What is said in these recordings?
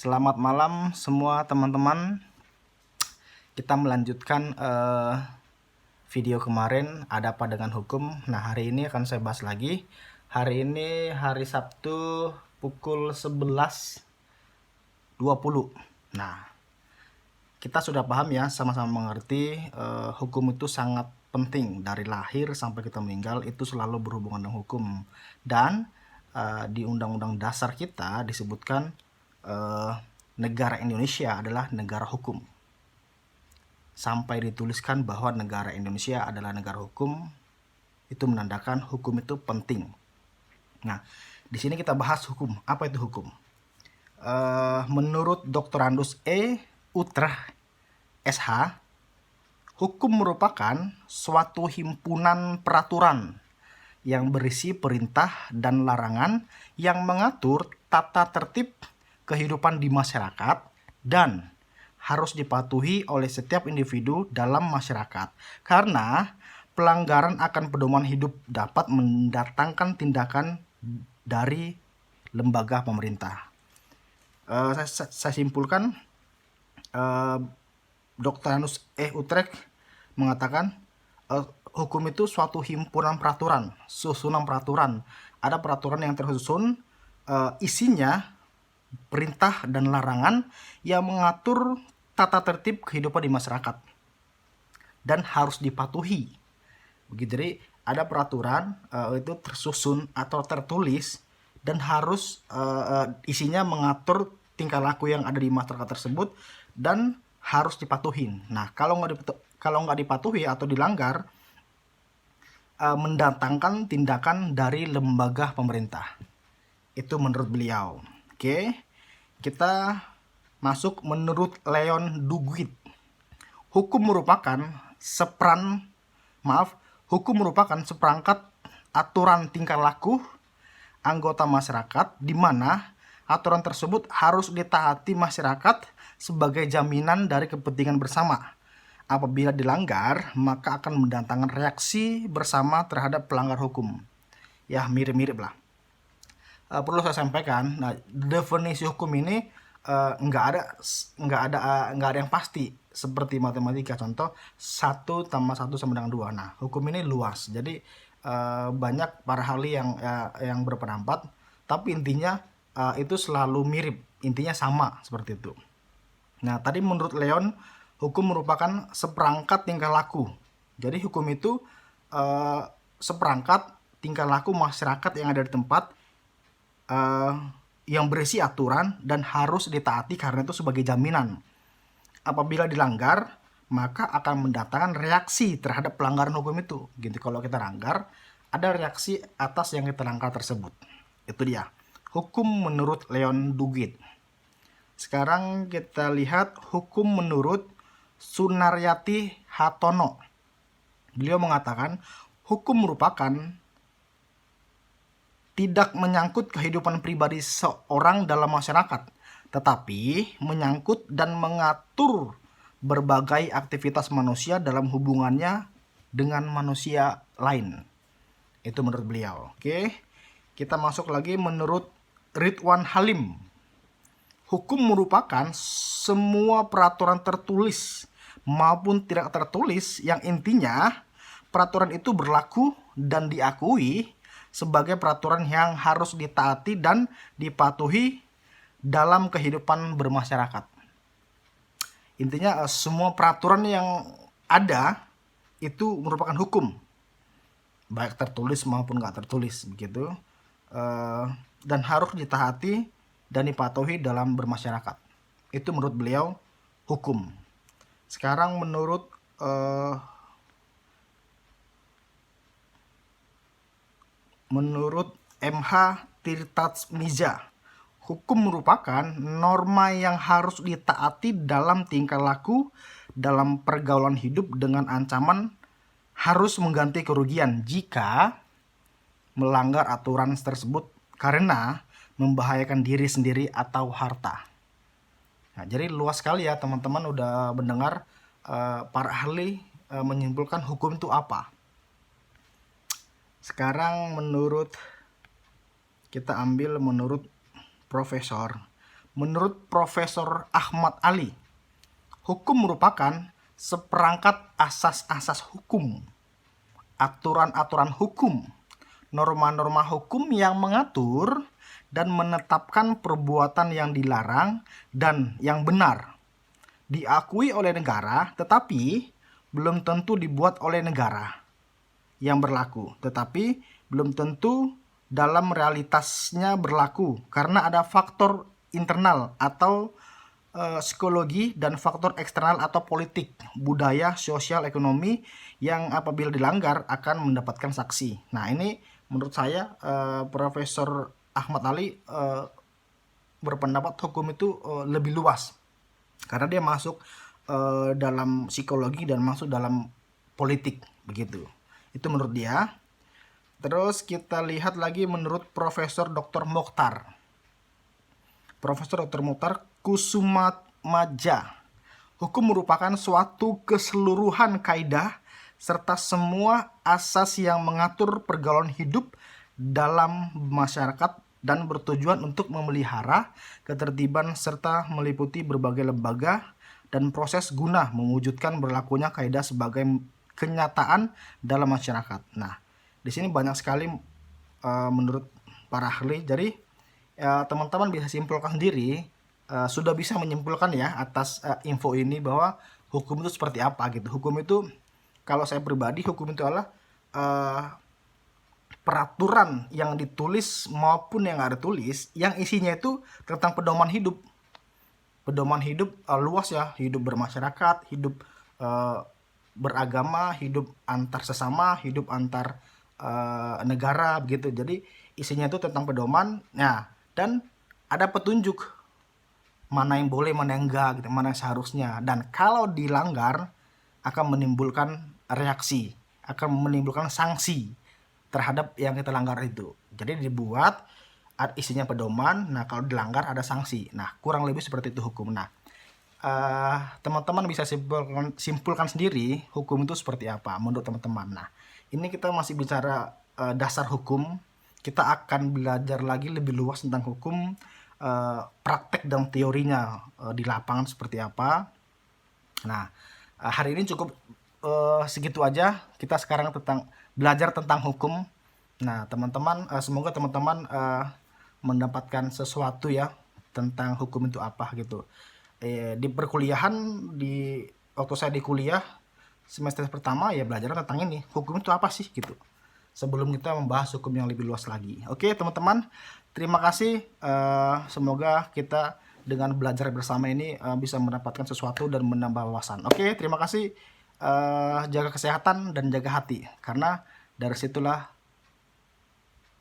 Selamat malam semua teman-teman. Kita melanjutkan video kemarin ada apa dengan hukum. Nah, hari ini akan saya bahas lagi. Hari ini hari Sabtu pukul 11.20. Nah, kita sudah paham ya, sama-sama mengerti hukum itu sangat penting. Dari lahir sampai kita meninggal itu selalu berhubungan dengan hukum. Dan di Undang-Undang Dasar kita disebutkan negara Indonesia adalah negara hukum. Sampai dituliskan bahwa negara Indonesia adalah negara hukum, itu menandakan hukum itu penting. Nah, di sini kita bahas hukum. Apa itu hukum? Menurut Dr. Andus E. Utrecht, SH, hukum merupakan suatu himpunan peraturan yang berisi perintah dan larangan yang mengatur tata tertib kehidupan di masyarakat dan harus dipatuhi oleh setiap individu dalam masyarakat, karena pelanggaran akan pedoman hidup dapat mendatangkan tindakan dari lembaga pemerintah. Saya simpulkan, Dr. Andus E. Utrecht mengatakan hukum itu suatu himpunan peraturan, susunan peraturan. Ada peraturan yang tersusun, isinya perintah dan larangan yang mengatur tata tertib kehidupan di masyarakat dan harus dipatuhi. Begitu. Jadi ada peraturan itu tersusun atau tertulis dan harus isinya mengatur tingkah laku yang ada di masyarakat tersebut dan harus dipatuhin. Nah, kalau nggak dipatuhi atau dilanggar, mendatangkan tindakan dari lembaga pemerintah. Itu menurut beliau. Oke, kita masuk menurut Leon Duguid. Hukum merupakan seperangkat aturan tingkah laku anggota masyarakat di mana aturan tersebut harus ditaati masyarakat sebagai jaminan dari kepentingan bersama. Apabila dilanggar, maka akan mendatangkan reaksi bersama terhadap pelanggar hukum. Ya, mirip-mirip lah. Perlu saya sampaikan, nah, definisi hukum ini nggak ada yang pasti seperti matematika. Contoh 1 tambah 1 sama dengan 2. Nah, hukum ini luas. Jadi banyak para ahli yang berpendapat, tapi intinya itu selalu mirip, intinya sama seperti itu. Nah, tadi menurut Leon, hukum merupakan seperangkat tingkah laku. Jadi hukum itu seperangkat tingkah laku masyarakat yang ada di tempat, yang berisi aturan dan harus ditaati karena itu sebagai jaminan. Apabila dilanggar, maka akan mendatangkan reaksi terhadap pelanggaran hukum itu. Gitu, kalau kita langgar, ada reaksi atas yang kita langgar tersebut. Itu dia hukum menurut Leon Duguid. Sekarang kita lihat hukum menurut Sunaryati Hartono. Beliau mengatakan hukum merupakan tidak menyangkut kehidupan pribadi seorang dalam masyarakat, tetapi menyangkut dan mengatur berbagai aktivitas manusia dalam hubungannya dengan manusia lain. Itu menurut beliau. Oke, kita masuk lagi menurut Ridwan Halim. Hukum merupakan semua peraturan tertulis maupun tidak tertulis yang intinya peraturan itu berlaku dan diakui sebagai peraturan yang harus ditaati dan dipatuhi dalam kehidupan bermasyarakat. Intinya semua peraturan yang ada itu merupakan hukum, baik tertulis maupun nggak tertulis, begitu, dan harus ditaati dan dipatuhi dalam bermasyarakat. Itu menurut beliau hukum. Sekarang menurut MH Tirtatsmija, hukum merupakan norma yang harus ditaati dalam tingkah laku dalam pergaulan hidup dengan ancaman harus mengganti kerugian jika melanggar aturan tersebut karena membahayakan diri sendiri atau harta. Nah, jadi luas sekali ya teman-teman udah mendengar para ahli menyimpulkan hukum itu apa. Sekarang kita ambil menurut Profesor Menurut Profesor Ahmad Ali, hukum merupakan seperangkat asas-asas hukum, aturan-aturan hukum, norma-norma hukum yang mengatur dan menetapkan perbuatan yang dilarang dan yang benar, diakui oleh negara tetapi belum tentu dibuat oleh negara yang berlaku, tetapi belum tentu dalam realitasnya berlaku karena ada faktor internal atau psikologi dan faktor eksternal atau politik, budaya, sosial, ekonomi yang apabila dilanggar akan mendapatkan sanksi. Nah, ini menurut saya Profesor Ahmad Ali berpendapat hukum itu lebih luas karena dia masuk dalam psikologi dan masuk dalam politik begitu. Itu menurut dia. Terus kita lihat lagi menurut Profesor Dr. Mokhtar. Profesor Dr. Mokhtar Kusumaja. Hukum merupakan suatu keseluruhan kaidah serta semua asas yang mengatur pergaulan hidup dalam masyarakat dan bertujuan untuk memelihara ketertiban serta meliputi berbagai lembaga dan proses guna mewujudkan berlakunya kaidah sebagai kenyataan dalam masyarakat. Nah, di sini banyak sekali menurut para ahli. Jadi teman-teman bisa simpulkan sendiri, sudah bisa menyimpulkan ya atas info ini bahwa hukum itu seperti apa gitu. Hukum itu, kalau saya pribadi, hukum itu adalah peraturan yang ditulis maupun yang nggak ditulis, yang isinya itu tentang pedoman hidup. Pedoman hidup luas ya, hidup bermasyarakat, hidup beragama, hidup antar sesama, hidup antar negara begitu. Jadi isinya itu tentang pedoman. Nah, dan ada petunjuk mana yang boleh, mana yang enggak gitu, mana yang seharusnya. Dan kalau dilanggar akan menimbulkan reaksi, akan menimbulkan sanksi terhadap yang kita langgar itu. Jadi dibuat isinya pedoman. Nah, kalau dilanggar ada sanksi. Nah, kurang lebih seperti itu hukum. Nah, teman-teman bisa simpulkan sendiri hukum itu seperti apa menurut teman-teman. Nah, ini kita masih bicara dasar hukum. Kita akan belajar lagi lebih luas tentang hukum, praktek dan teorinya di lapangan seperti apa. Nah, hari ini cukup segitu aja. Kita sekarang belajar tentang hukum. Nah, teman-teman, semoga teman-teman mendapatkan sesuatu ya tentang hukum itu apa gitu. Di perkuliahan, waktu saya di kuliah semester pertama ya belajar tentang ini, hukum itu apa sih gitu, sebelum kita membahas hukum yang lebih luas lagi. Oke teman-teman, terima kasih. Semoga kita dengan belajar bersama ini bisa mendapatkan sesuatu dan menambah wawasan. Oke, terima kasih. Jaga kesehatan dan jaga hati, karena dari situlah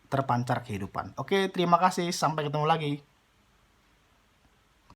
terpancar kehidupan. Oke, terima kasih, sampai ketemu lagi.